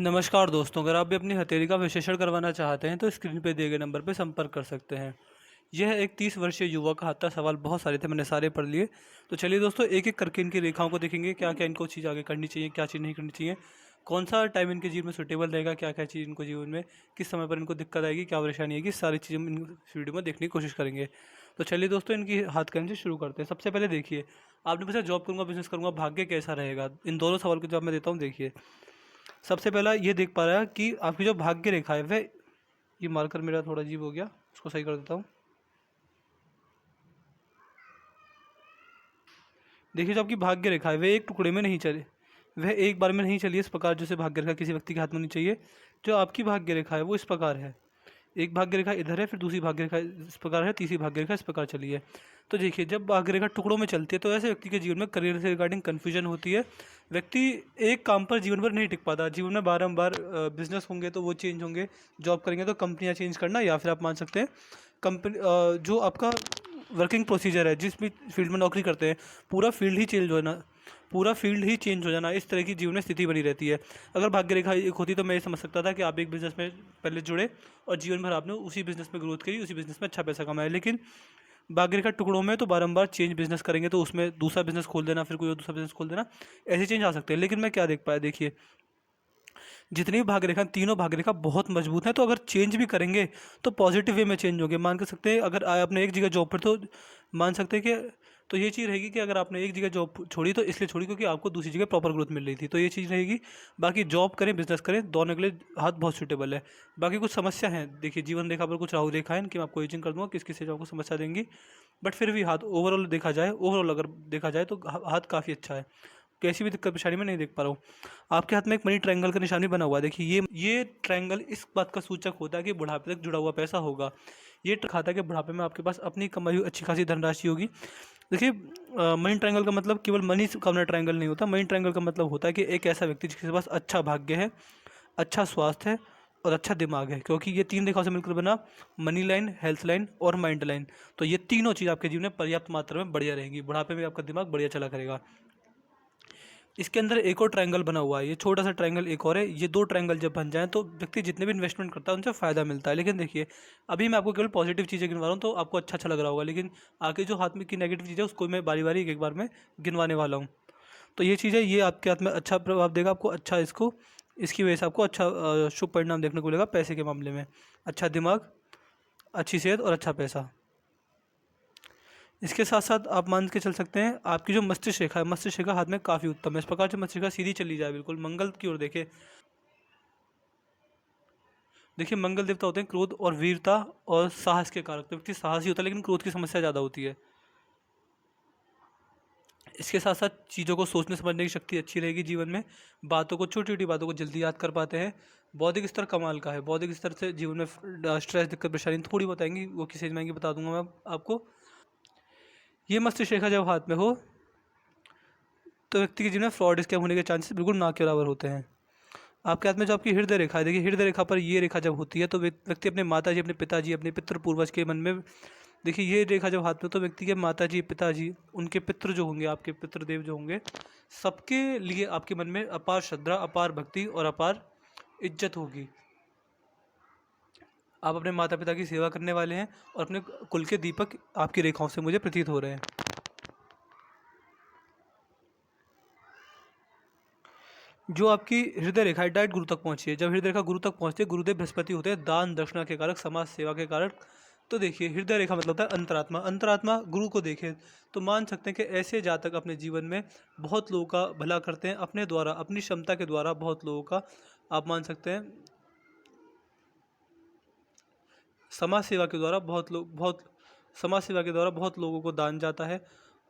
नमस्कार दोस्तों, अगर आप भी अपनी हथेली का विश्लेषण करवाना चाहते हैं तो स्क्रीन पे दिए गए नंबर पर संपर्क कर सकते हैं। यह एक 30 वर्षीय युवक का था। सवाल बहुत सारे थे, मैंने सारे पढ़ लिए। तो चलिए दोस्तों, एक एक करके इनकी रेखाओं को देखेंगे, क्या क्या इनको चीज़ आगे करनी चाहिए, क्या चीज़ नहीं करनी चाहिए, कौन सा टाइम इनके जीवन में सुटेबल रहेगा, क्या क्या चीज़ इनको जीवन में किस समय पर इनको दिक्कत आएगी, क्या परेशानी आएगी, सारी चीज़ें हम इस वीडियो में देखने की कोशिश करेंगे। तो चलिए दोस्तों, इनकी हाथ कलम से शुरू करते हैं। सबसे पहले देखिए, आपने पूछा जॉब करूँगा बिजनेस करूँगा, भाग्य कैसा रहेगा। इन दोनों सवाल के जवाब मैं देता हूँ। देखिए, सबसे पहला ये देख पा रहा है कि आपकी जो भाग्य रेखा है वह, ये मार्कर मेरा थोड़ा अजीब हो गया, उसको सही कर देता हूँ। देखिए, जो आपकी भाग्य रेखा है वह एक टुकड़े में नहीं चले, वह एक बार में नहीं चली इस प्रकार जैसे भाग्य रेखा किसी व्यक्ति के हाथ में होनी चाहिए। जो आपकी भाग्य रेखा है वो इस प्रकार है, एक भाग्य रेखा इधर है, फिर दूसरी भाग्य रेखा इस प्रकार है, तीसरी भाग्य रेखा इस प्रकार चली है। तो देखिए, जब भाग्य रेखा टुकड़ों में चलती है तो ऐसे व्यक्ति के जीवन में करियर से रिगार्डिंग कन्फ्यूजन होती है। व्यक्ति एक काम पर जीवन भर नहीं टिक पाता। जीवन में बारंबार बिजनेस होंगे तो वो चेंज होंगे, जॉब करेंगे तो कंपनियां चेंज करना, या फिर आप मान सकते हैं कंपनी जो आपका वर्किंग प्रोसीजर है, जिस भी फील्ड में नौकरी करते हैं, पूरा फील्ड ही चेंज होना, पूरा फील्ड ही चेंज हो जाना, इस तरह की जीवन में स्थिति बनी रहती है। अगर भाग्य रेखा एक होती तो मैं ये समझ सकता था कि आप एक बिजनेस में पहले जुड़े और जीवन भर आपने उसी बिजनेस में ग्रोथ करी, उसी बिजनेस में अच्छा पैसा कमाया। लेकिन भाग्य रेखा टुकड़ों में तो बारंबार चेंज बिजनेस करेंगे तो उसमें दूसरा बिजनेस खोल देना, फिर कोई और दूसरा बिजनेस खोल देना, ऐसे चेंज आ सकते हैं। लेकिन मैं क्या देख पाया, देखिए, जितनी भी भाग्य रेखा, तीनों भाग्य रेखा बहुत मजबूत है। तो अगर चेंज भी करेंगे तो पॉजिटिव वे में चेंज होंगे। मान कर सकते हैं, अगर आपने एक जगह जॉब पर, तो मान सकते हैं कि तो ये चीज़ रहेगी कि अगर आपने एक जगह जॉब छोड़ी तो इसलिए छोड़ी क्योंकि आपको दूसरी जगह प्रॉपर ग्रोथ मिल रही थी, तो ये चीज़ रहेगी। बाकी जॉब करें बिजनेस करें, दोनों के लिए हाथ बहुत सूटेबल है। बाकी कुछ समस्या है, देखिए जीवन रेखा पर कुछ राहु रेखा है, इनकी मैं आपको एजिंग कर दूंगा किस किस से जो आपको समस्या देंगी। बट फिर भी हाथ ओवरऑल देखा जाए, ओवरऑल अगर देखा जाए तो हाथ काफ़ी अच्छा है, कैसी भी दिक्कत परेशानी में नहीं देख पा रहा हूँ। आपके हाथ में एक मनी ट्रायंगल का निशान भी बना हुआ है। देखिए, ये ट्रायंगल इस बात का सूचक होता है कि बुढ़ापे तक जुड़ा हुआ पैसा होगा। ये खाता है कि बुढ़ापे में आपके पास अपनी कमाई हुई अच्छी खासी धनराशि होगी। देखिए, मनी ट्रायंगल का मतलब केवल मनी का ट्रायंगल नहीं होता। मनी ट्रायंगल का मतलब होता है कि एक ऐसा व्यक्ति जिसके पास अच्छा भाग्य है, अच्छा स्वास्थ्य है और अच्छा दिमाग है, क्योंकि ये तीन रेखाओं से मिलकर बना मनी लाइन, हेल्थ लाइन और माइंड लाइन। तो ये तीनों चीज़ आपके जीवन में पर्याप्त मात्रा में बढ़िया रहेंगी, बुढ़ापे में आपका दिमाग बढ़िया चला करेगा। इसके अंदर एक और ट्रायंगल बना हुआ है, ये छोटा सा ट्रायंगल एक और है। ये दो ट्रायंगल जब बन जाएं तो व्यक्ति जितने भी इन्वेस्टमेंट करता है उनसे फ़ायदा मिलता है। लेकिन देखिए, अभी मैं आपको केवल पॉजिटिव चीज़ें गिनवा रहा हूँ तो आपको अच्छा अच्छा लग रहा होगा, लेकिन आगे जो हाथ में की नेगेटिव चीज़ है उसको मैं बारी बारी एक एक बार में गिनवाने वाला हूँ। तो ये चीज़ है, ये आपके हाथ में अच्छा प्रभाव देगा आपको, अच्छा इसको, इसकी वजह से आपको अच्छा शुभ परिणाम देखने को मिलेगा पैसे के मामले में। अच्छा दिमाग, अच्छी सेहत और अच्छा पैसा। इसके साथ साथ आप मान के चल सकते हैं, आपकी जो मस्तिष्क रेखा है, मस्तिष्क रेखा हाथ में काफ़ी उत्तम है। इस प्रकार से मस्तिष्क रेखा सीधी चली जाए बिल्कुल मंगल की ओर, देखे, देखिए मंगल देवता होते हैं क्रोध और वीरता और साहस के कारक। तो व्यक्ति साहसी होता है लेकिन क्रोध की समस्या ज़्यादा होती है। इसके साथ साथ चीज़ों को सोचने समझने की शक्ति अच्छी रहेगी जीवन में, बातों को, छोटी छोटी बातों को जल्दी याद कर पाते हैं। बौद्धिक स्तर कमाल का है, बौद्धिक स्तर से जीवन में स्ट्रेस, दिक्कत, परेशानी थोड़ी बहुत आएंगी, वो किसी एज में आएंगी बता दूंगा मैं आपको। ये मस्तिष्क रेखा जब हाथ में हो तो व्यक्ति के जीवन में फ्रॉड, स्कैम होने के चांसेस बिल्कुल ना के बराबर होते हैं। आपके हाथ में जो आपकी हृदय रेखा है, देखिए हृदय रेखा पर ये रेखा जब होती है तो व्यक्ति अपने माताजी, अपने पिताजी, अपने पितृ पूर्वज के मन में, देखिए ये रेखा जब हाथ में तो व्यक्ति के माताजी, पिताजी, उनके पितृ जो होंगे, आपके पितृदेव जो होंगे, सबके लिए आपके मन में अपार श्रद्धा, अपार भक्ति और अपार इज्जत होगी। आप अपने माता पिता की सेवा करने वाले हैं और अपने कुल के दीपक आपकी रेखाओं से मुझे प्रतीत हो रहे हैं। जो आपकी हृदय रेखा है डायरेक्ट गुरु तक पहुंची है। जब हृदय रेखा गुरु तक पहुंचती है, गुरुदेव बृहस्पति होते हैं दान दक्षिणा के कारक, समाज सेवा के कारक। तो देखिए, हृदय रेखा मतलब होता है अंतरात्मा। अंतरात्मा गुरु को देखें तो मान सकते हैं कि ऐसे जातक अपने जीवन में बहुत लोगों का भला करते हैं, अपने द्वारा, अपनी क्षमता के द्वारा बहुत लोगों का, आप मान सकते हैं समाज सेवा के द्वारा बहुत समाज सेवा के द्वारा बहुत लोगों को दान जाता है।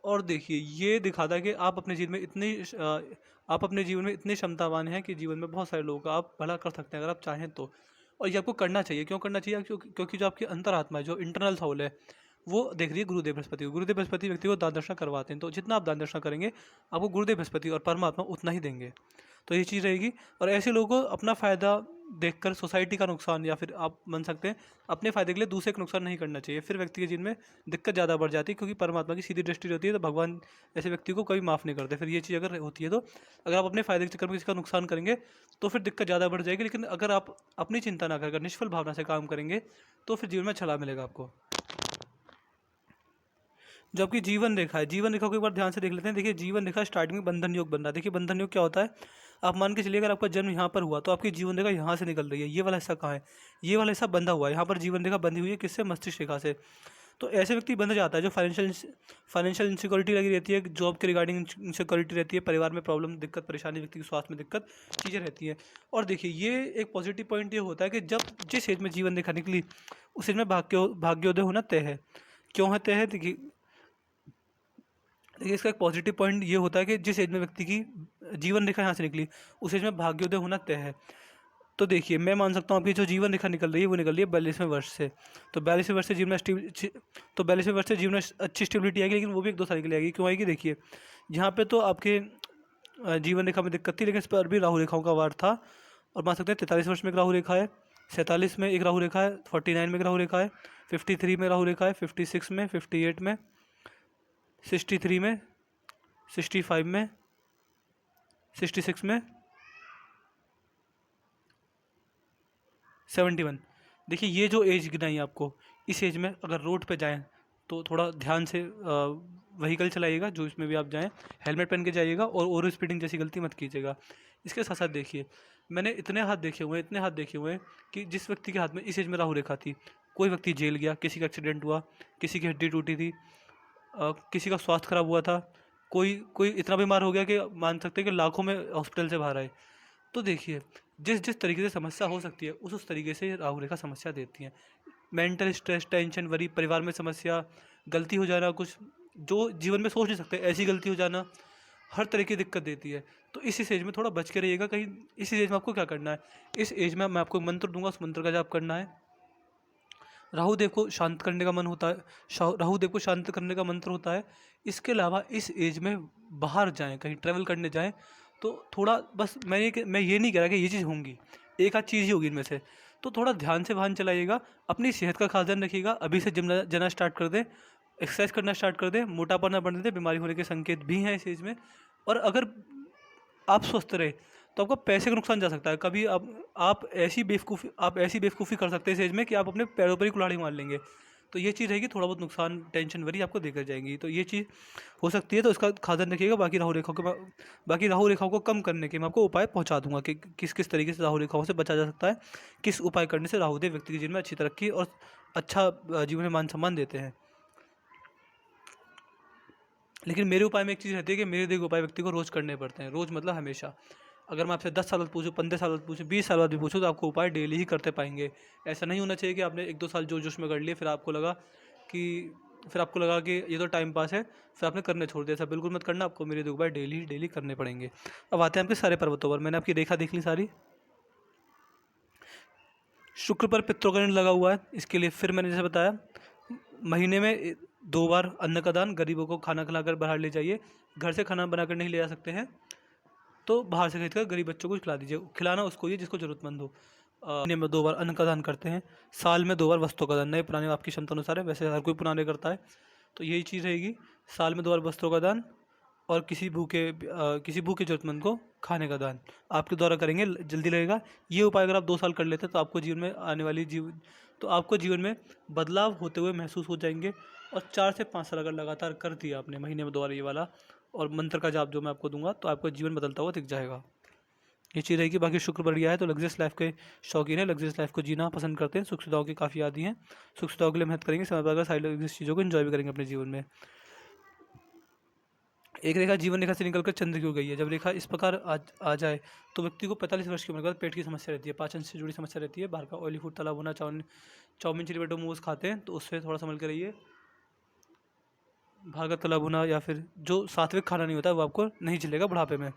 और देखिए, ये दिखाता है कि आप अपने जीवन में आप अपने जीवन में इतने क्षमतावान हैं कि जीवन में बहुत सारे लोगों का आप भला कर सकते हैं अगर आप चाहें तो। और ये आपको करना चाहिए। क्यों करना चाहिए? क्योंकि जो आपकी अंतरात्मा है, जो इंटरनल सोल है, वो देख रही है गुरुदेव बृहस्पति को। गुरुदेव बृहस्पति व्यक्ति को दान दक्षिणा करवाते हैं, तो जितना आप दान दक्षिणा करेंगे आपको गुरुदेव बृहस्पति और परमात्मा उतना ही देंगे। तो ये चीज़ रहेगी। और ऐसे लोगों को अपना फ़ायदा देखकर सोसाइटी का नुकसान, या फिर आप मान सकते हैं अपने फायदे के लिए दूसरे का नुकसान नहीं करना चाहिए। फिर व्यक्ति के जीवन में दिक्कत ज़्यादा बढ़ जाती है, क्योंकि परमात्मा की सीधी दृष्टि होती है तो भगवान ऐसे व्यक्ति को कभी माफ़ नहीं करते। फिर ये चीज़ अगर होती है तो अगर आप अपने फायदे के चक्कर में किसी का नुकसान करेंगे तो फिर दिक्कत ज़्यादा बढ़ जाएगी। लेकिन अगर आप अपनी चिंता ना कर निष्फल भावना से काम करेंगे तो फिर जीवन में अच्छा लाभ मिलेगा आपको। जो आपकी जीवन रेखा है, जीवन रेखा को एक बार ध्यान से देख लेते हैं। देखिए जीवन रेखा स्टार्टिंग में बंधन योग बन रहा है। देखिए बंधन योग क्या होता है, आप मान के चलिए अगर आपका जन्म यहाँ पर हुआ तो आपकी जीवन रेखा यहाँ से निकल रही है। ये वाला हिस्सा कहाँ है, ये वाला हिस्सा बंधा हुआ है, यहाँ पर जीवन रेखा बंधी हुई है किससे, मस्तिष्क रेखा से। तो ऐसे व्यक्ति बंध जाता है जो फाइनेंशियल इंसिक्योरिटी लगी रहती है, जॉब के रिगार्डिंग इंसिक्योरिटी रहती है, परिवार में प्रॉब्लम, दिक्कत, परेशानी, व्यक्ति के स्वास्थ्य में दिक्कत, चीज़ें रहती हैं। और देखिए ये एक पॉजिटिव पॉइंट ये होता है कि जब जिस एज में जीवन रेखा निकली उस एज में भाग्योदय होना तय है। क्यों है तय है, देखिए इसका एक पॉजिटिव पॉइंट ये होता है कि जिस एज में व्यक्ति की जीवन रेखा यहाँ से निकली उस एज में भाग्योदय होना तय है। तो देखिए मैं मान सकता हूँ आपकी जो जीवन रेखा निकल रही है वो निकल रही है 42वें वर्ष से। तो 42वें वर्ष से जीवन तो 42वें वर्ष से जीवन में अच्छी स्टेबिलिटी आएगी, लेकिन वो भी 1-2 साल के लिए आएगी। क्यों आएगी, देखिए यहाँ पे तो आपके जीवन रेखा में दिक्कत थी, लेकिन इस पर भी राहु रेखाओं का वार था। और मान सकते हैं 43 वर्ष में एक राहु रेखा है, 47 में एक राहु रेखा है, 49 में एक राहु रेखा है, 53 में राहु रेखा है, 56 में, 58 में, 63 में, 65 में, 66 में, 71। देखिए ये जो एज गिनाई आपको, इस एज में अगर रोड पे जाएं तो थोड़ा ध्यान से व्हीकल चलाइएगा, जो इसमें भी आप जाएं हेलमेट पहन के जाइएगा और ओवर स्पीडिंग जैसी गलती मत कीजिएगा। इसके साथ साथ देखिए मैंने इतने हाथ देखे हुए हैं कि जिस व्यक्ति के हाथ में इस एज में राहु रेखा थी, कोई व्यक्ति जेल गया, किसी का एक्सीडेंट हुआ, किसी की हड्डी टूटी थी, किसी का स्वास्थ्य खराब हुआ था, कोई कोई इतना बीमार हो गया कि मान सकते हैं कि लाखों में हॉस्पिटल से बाहर आए। तो देखिए जिस जिस तरीके से समस्या हो सकती है उस तरीके से राहु रेखा समस्या देती हैं। मेंटल स्ट्रेस, टेंशन, वरी, परिवार में समस्या, गलती हो जाना, कुछ जो जीवन में सोच नहीं सकते ऐसी गलती हो जाना, हर तरह की दिक्कत देती है। तो इस एज में थोड़ा बच के रहिएगा। कहीं इस एज में आपको क्या करना है, इस एज में मैं आपको मंत्र दूंगा, उस मंत्र का जाप करना है। राहु देव को शांत करने का मन होता है, राहु देव को शांत करने का मंत्र होता है। इसके अलावा इस एज में बाहर जाएं, कहीं ट्रैवल करने जाएं तो थोड़ा बस मैं ये नहीं कह रहा कि ये चीज़ होंगी, एक आध चीज़ ही होगी इनमें से। तो थोड़ा ध्यान से वाहन चलाइएगा, अपनी सेहत का खास ध्यान रखिएगा। अभी से जिम जाना स्टार्ट कर दें, एक्सरसाइज करना स्टार्ट कर दें, मोटापा ना बढ़ने दें, बीमारी होने के संकेत भी हैं इस एज में। और अगर आप स्वस्थ रहे तो आपका पैसे का नुकसान जा सकता है। कभी आप ऐसी बेवकूफ़ी कर सकते हैं इस एज में कि आप अपने पैरों पर ही कुल्हाड़ी मार लेंगे। तो ये चीज़ रहेगी, थोड़ा बहुत नुकसान, टेंशन, वरी आपको देकर जाएंगी। तो ये चीज़ हो सकती है, तो इसका खास ध्यान रखिएगा। बाकी राहु रेखाओं को कम करने के मैं आपको उपाय पहुंचा दूंगा कि किस किस तरीके से राहु रेखाओं से बचा जा सकता है, किस उपाय करने से राहु देव व्यक्ति के जीवन में अच्छी तरक्की और अच्छा जीवन में मान सम्मान देते हैं। लेकिन मेरे उपाय में एक चीज़ रहती है कि मेरे दिए गए उपाय व्यक्ति को रोज़ करने पड़ते हैं। रोज़ मतलब हमेशा। अगर मैं आपसे 10 साल बाद पूछूँ, 15 साल बाद पूछूँ, 20 साल बाद भी पूछूँ तो आपको उपाय डेली ही करते पाएंगे। ऐसा नहीं होना चाहिए कि आपने 1-2 साल जोश में कर लिए फिर आपको लगा कि ये तो टाइम पास है, फिर आपने करने छोड़ दिया। ऐसा बिल्कुल मत करना, आपको मेरे दिए उपाय डेली करने पड़ेंगे। अब आते हैं आपके सारे पर्वतों पर। मैंने आपकी रेखा देख ली सारी। शुक्र पर पित्रोगण लगा हुआ है, इसके लिए फिर मैंने जैसे बताया महीने में 2 बार अन्न का दान, गरीबों को खाना खिलाकर बाहर ले जाइए। घर से खाना बनाकर नहीं ले जा सकते हैं तो बाहर से खरीद कर गरीब बच्चों को खिला दीजिए। खिलाना उसको ही जिसको ज़रूरतमंद हो। महीने में 2 बार अन्न का दान करते हैं, साल में 2 बार वस्त्रों का दान। नए पुराने आपकी क्षमता अनुसार है, वैसे हर कोई पुराने करता है, तो यही चीज़ रहेगी। साल में 2 बार वस्त्रों का दान और किसी भूखे ज़रूरतमंद को खाने का दान आपके द्वारा करेंगे, जल्दी लगेगा। ये उपाय अगर आप 2 साल कर लेते हैं तो आपको जीवन में बदलाव होते हुए महसूस हो जाएंगे। और 4 से 5 साल अगर लगातार कर दिया आपने, महीने में 2 बार ये वाला और मंत्र का जाप जो मैं आपको दूंगा, तो आपका जीवन बदलता हुआ दिख जाएगा। ये चीज़ रहेगी। बाकी शुक्र बढ़िया है तो लग्जरियस लाइफ के शौकीन है, लग्जरियस लाइफ को जीना पसंद करते हैं, सुख सुविधाओं की काफ़ी आदी हैं, सुख सुविधाओं के लिए मेहनत करेंगे, समय पर सारी लग्जरियस चीज़ों को एंजॉय भी करेंगे अपने जीवन में। एक रेखा जीवन रेखा से निकलकर चंद्र की हो गई है। जब रेखा इस प्रकार आ जाए तो व्यक्ति को 45 वर्ष की उम्र के बाद पेट की समस्या रहती है, पाचन से जुड़ी समस्या रहती है, बाहर का ऑयली फूड, तला भुना, चाउमीन, चिली बटर, मोमोज खाते हैं तो उससे थोड़ा संभल के रहिए। बाहर का तला भुना या फिर जो सात्विक खाना नहीं होता वो आपको नहीं चलेगा बुढ़ापे में।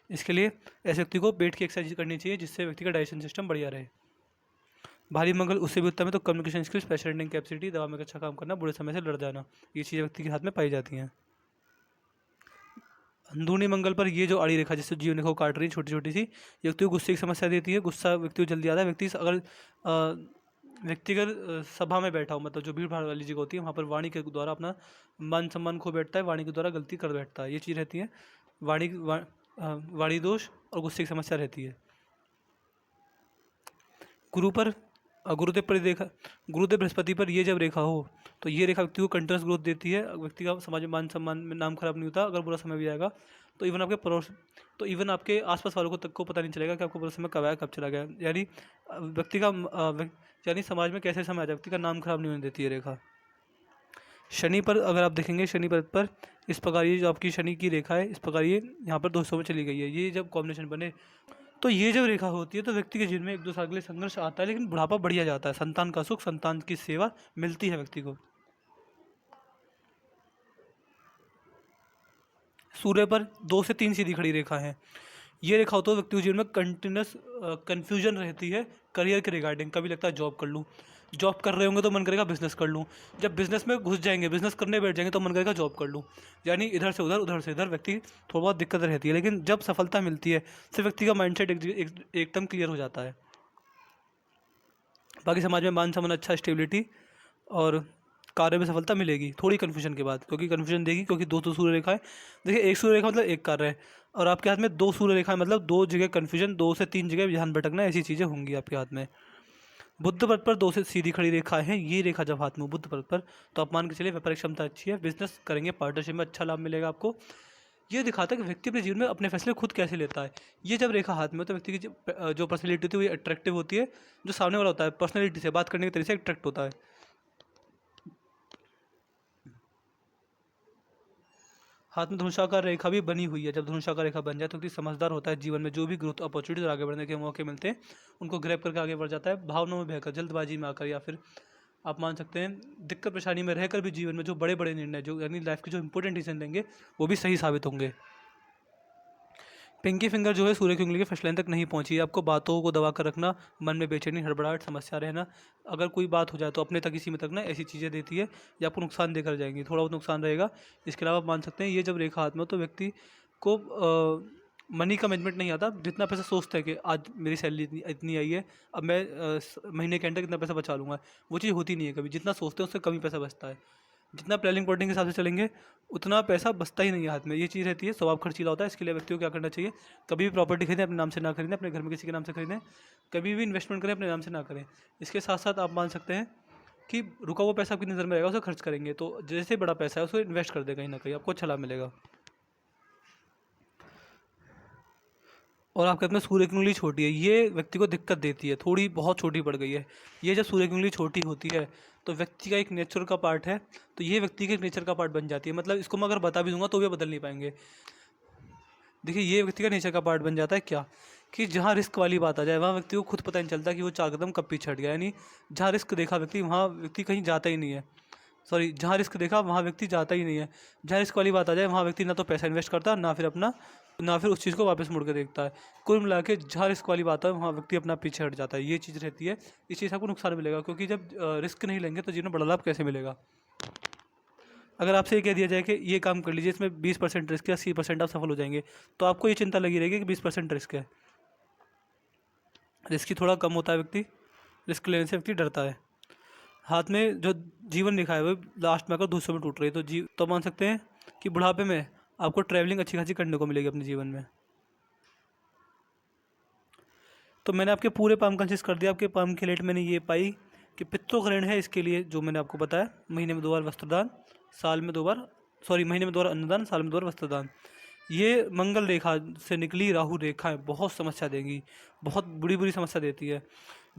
इसके लिए ऐसे व्यक्ति को पेट की एक्सरसाइज करनी चाहिए जिससे व्यक्ति का डाइजेशन सिस्टम बढ़िया रहे। भारी मंगल उससे भी उत्तम है तो communication skills, special handling capacity, दवा में अच्छा काम करना, बुरे समय से लड़ जाना, ये चीज़ें व्यक्ति के हाथ में पाई जाती हैं। अंदरूनी मंगल पर ये जो आड़ी रेखा जिससे जीवन रेखा को काट रही है छोटी छोटी सी, ये व्यक्ति को गुस्से की समस्या देती है। गुस्सा व्यक्ति को जल्दी आता है। व्यक्ति अगर सभा में बैठा हो, मतलब जो भीड़ भाड़ वाली जगह होती है, वहाँ पर वाणी के द्वारा अपना मान सम्मान खो बैठता है, वाणी के द्वारा गलती कर बैठता है। ये चीज़ रहती है। वाणी दोष और गुस्से की समस्या रहती है। गुरु पर गुरुदेव पर रेखा, गुरुदेव बृहस्पति पर ये जब रेखा हो तो ये रेखा व्यक्ति को कंटिन्यूस ग्रोथ देती है। व्यक्ति का समाज में मान सम्मान में नाम खराब नहीं होता। अगर बुरा समय भी आएगा तो इवन आपके आसपास वालों को तक को पता नहीं चलेगा कि आपको बुरा समय कब आया कब चला गया। यानी व्यक्ति का यानी समाज में कैसे समय आ जाए, व्यक्ति का नाम खराब नहीं होने देती है रेखा। शनि पर अगर आप देखेंगे, शनि पर इस प्रकार ये जो आपकी शनि की रेखा है, इस प्रकार ये यहाँ पर 200 में चली गई है। ये जब कॉम्बिनेशन बने तो ये जब रेखा होती है तो व्यक्ति के जीवन में 1-2 साल के लिए संघर्ष आता है, लेकिन बुढ़ापा बढ़िया जाता है। संतान का सुख, संतान की सेवा मिलती है व्यक्ति को। सूर्य पर 2 से 3 सीधी खड़ी रेखा है। ये रेखा हो तो व्यक्ति के जीवन में कंटिन्यूस कन्फ्यूजन रहती है करियर के रिगार्डिंग। कभी लगता है जॉब कर लूँ, जॉब कर रहे होंगे तो मन करेगा बिजनेस कर लूँ। जब बिजनेस में घुस जाएंगे, बिजनेस करने बैठ जाएंगे तो मन करेगा जॉब कर लूँ। यानी इधर से उधर, उधर से इधर व्यक्ति थोड़ा बहुत दिक्कत रहती है। लेकिन जब सफलता मिलती है तो व्यक्ति का माइंडसेट एकदम क्लियर हो जाता है। बाकी समाज में मान सम्मान, अच्छा, स्टेबिलिटी और कार्य में सफलता मिलेगी थोड़ी कन्फ्यूजन के बाद, क्योंकि कन्फ्यूजन देगी, क्योंकि 2 सूर्य रेखा है। देखिए, एक सूर्य रेखा मतलब एक कार्य है, और आपके हाथ में 2 सूर्य रेखा है मतलब 2 जगह कन्फ्यूजन, 2 से 3 जगह ध्यान भटकना, ऐसी चीज़ें होंगी आपके हाथ में। बुध पद पर 2 से सीधी खड़ी रेखा है। ये रेखा जब हाथ में बुध पद पर, तो आप मान के चलिए व्यापारिक क्षमता अच्छी है, बिजनेस करेंगे, पार्टनरशिप में अच्छा लाभ मिलेगा आपको। ये दिखाता है कि व्यक्ति अपने जीवन में अपने फैसले खुद कैसे लेता है। ये जब रेखा हाथ में हो तो व्यक्ति की जो पर्सनैलिटी होती है वो अट्रैक्टिव होती है। जो सामने वाला होता है पर्सनैलिटी से, बात करने के तरीके से अट्रैक्ट होता है। हाथ में धनुषाकार रेखा भी बनी हुई है। जब धनुषाकार रेखा बन जाए तो व्यक्ति समझदार होता है। जीवन में जो भी ग्रोथ अपॉर्चुनिटीज और आगे बढ़ने के मौके मिलते हैं उनको ग्रैब करके आगे बढ़ जाता है। भावनाओं में बहकर, जल्दबाजी में आकर, या फिर आप मान सकते हैं दिक्कत परेशानी में रहकर भी जीवन में जो बड़े बड़े निर्णय, जो यानी लाइफ के जो इंपॉर्टेंट डिसीजन लेंगे, वो भी सही साबित होंगे। पिंकी फिंगर जो है सूर्य की उंगली के फर्स्ट लाइन तक नहीं पहुंची। आपको बातों को दबा कर रखना, मन में बेचैनी, हड़बड़ाहट, समस्या रहना, अगर कोई बात हो जाए तो अपने तक ही सीमित रखना, ऐसी चीज़ें देती है। ये आपको नुकसान देकर जाएंगी, थोड़ा बहुत नुकसान रहेगा। इसके अलावा आप मान सकते हैं ये जब रेखा हाथ में हो तो व्यक्ति को मनी का मैनेजमेंट नहीं आता। जितना पैसा सोचता है कि आज मेरी सैलरी इतनी आई है, अब मैं महीने के अंदर कितना पैसा बचा लूँगा, वो चीज़ होती नहीं है कभी। जितना सोचते हैं उससे कम ही पैसा बचता है। जितना प्लानिंग प्लॉटिंग के हिसाब से चलेंगे उतना पैसा बचता ही नहीं है हाथ में। ये चीज़ रहती है, स्वभाव खर्चीला होता है। इसके लिए व्यक्ति को क्या करना चाहिए, कभी भी प्रॉपर्टी खरीदें अपने नाम से ना खरीदें, अपने घर में किसी के नाम से खरीदें। कभी भी इन्वेस्टमेंट करें अपने नाम से ना करें। इसके साथ साथ आप मान सकते हैं कि रुका हुआ पैसा आपकी नज़र में रहेगा, उसे खर्च करेंगे तो जैसे बड़ा पैसा है उसको इन्वेस्ट कर दे, कहीं ना कहीं आपको अच्छा लाभ मिलेगा। और आपके हाथ में सूर्य की उंगली छोटी है, ये व्यक्ति को दिक्कत देती है, थोड़ी बहुत छोटी पड़ गई है। ये जब सूर्य की उंगली छोटी होती है तो व्यक्ति का एक नेचर का पार्ट है, तो ये व्यक्ति के एक नेचर का पार्ट बन जाती है। मतलब इसको मैं अगर बता भी दूंगा तो भी बदल नहीं पाएंगे। देखिए, ये व्यक्ति का नेचर का पार्ट बन जाता है क्या, कि जहाँ रिस्क वाली बात आ जाए वहाँ व्यक्ति को खुद पता नहीं चलता कि वो 4 कदम कब पीछे हट गया। यानी जहाँ रिस्क देखा व्यक्ति, वहाँ व्यक्ति कहीं जाता ही नहीं है। सॉरी, जहाँ रिस्क देखा वहाँ व्यक्ति जाता ही नहीं है। जहाँ रिस्क वाली बात आ जाए वहाँ व्यक्ति ना तो पैसा इन्वेस्ट करता, ना फिर उस चीज़ को वापस मुड़ के देखता है। कुल मिला के जहाँ रिस्क वाली बात है वहाँ व्यक्ति अपना पीछे हट जाता है। ये चीज़ रहती है। इस चीज़ से आपको नुकसान मिलेगा, क्योंकि जब रिस्क नहीं लेंगे तो जीवन में बड़ा लाभ कैसे मिलेगा। अगर आपसे ये कह दिया जाए कि ये काम कर लीजिए, इसमें 20% रिस्क है, 80% आप सफल हो जाएंगे, तो आपको ये चिंता लगी रहेगी कि 20% रिस्क है। रिस्क ही थोड़ा कम होता है व्यक्ति, रिस्क लेने से व्यक्ति डरता है। हाथ में जो जीवन लिखा है वो लास्ट में आकर 200 में टूट रही है, तो मान सकते हैं कि बुढ़ापे में आपको ट्रैवलिंग अच्छी खासी करने को मिलेगी अपने जीवन में। तो मैंने आपके पूरे पाम कंसिस्ट कर दिया। आपके पाम की लेट मैंने ये पाई कि पित्तोग्रहण है, इसके लिए जो मैंने आपको बताया, महीने में 2 बार वस्त्रदान, साल में 2 बार, सॉरी महीने में 2 बार अन्नदान, साल में 2 बार वस्त्रदान। ये मंगल रेखा से निकली राहु रेखाएं बहुत समस्या देंगी, बहुत बुरी बुरी समस्या देती है।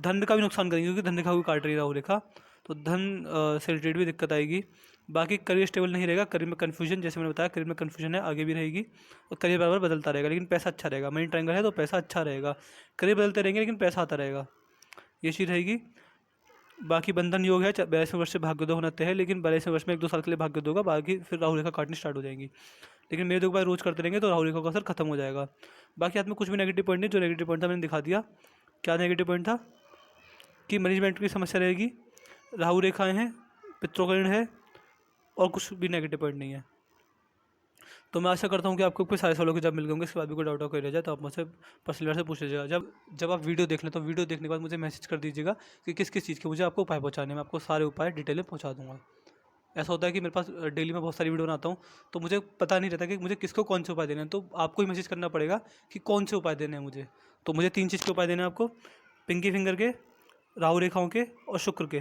धन का भी नुकसान करेंगी, क्योंकि धन रेखा को काट रही है राहु रेखा, तो धन से रिलेटेड भी दिक्कत आएगी। बाकी करियर स्टेबल नहीं रहेगा, करियर में कन्फ्यूजन, जैसे मैंने बताया करियर में कन्फ्यूजन है, आगे भी रहेगी। और करियर बराबर बदलता रहेगा, लेकिन पैसा अच्छा रहेगा। मनी ट्रायंगल है तो पैसा अच्छा रहेगा। करियर बदलते रहेंगे लेकिन पैसा आता रहेगा, ये चीज़ रहेगी। बाकी बंधन योग है, 42वें वर्ष से भाग्योदय होना तय है, लेकिन 42वें वर्ष में 1-2 साल के लिए भाग्योदय होगा, बाकी फिर राहु रेखा काटनी स्टार्ट हो जाएंगी। लेकिन मेरे 2 बार रोज करते रहेंगे तो राहु रेखा का असर खत्म हो जाएगा। बाकी हाथ में कुछ भी नेगेटिव पॉइंट नहीं, जो नेगेटिव पॉइंट था मैंने दिखा दिया। क्या नेगेटिव पॉइंट था कि मैनेजमेंट की समस्या रहेगी, राहु रेखाएँ हैं, पित्रोकरण है, और कुछ भी नेगेटिव पॉइंट नहीं है। तो मैं आशा करता हूँ कि आपको कोई सारे सवालों के जवाब मिल गए होंगे। इसके बाद भी कोई डाउट कोई रह जाए तो आप मुझसे पर्सनल से पूछ लीजिएगा। जब आप वीडियो देख लें तो वीडियो देखने के बाद मुझे मैसेज कर दीजिएगा कि किस किस चीज़ के मुझे आपको उपाय पहुँचाने, मैं आपको सारे उपाय डिटेल में पहुँचा दूँगा। ऐसा होता है कि मेरे पास डेली में बहुत सारी वीडियो बनाता हूँ, तो मुझे पता नहीं रहता कि मुझे किसको कौन से उपाय देने हैं, तो आपको ही मैसेज करना पड़ेगा कि कौन से उपाय देने हैं मुझे। तो मुझे 3 चीज़ के उपाय देने हैं आपको, पिंकी फिंगर के, राहु रेखाओं के और शुक्र के।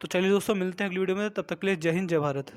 तो चलिए दोस्तों, मिलते हैं अगली वीडियो में, तब तक के लिए जय हिंद जय भारत।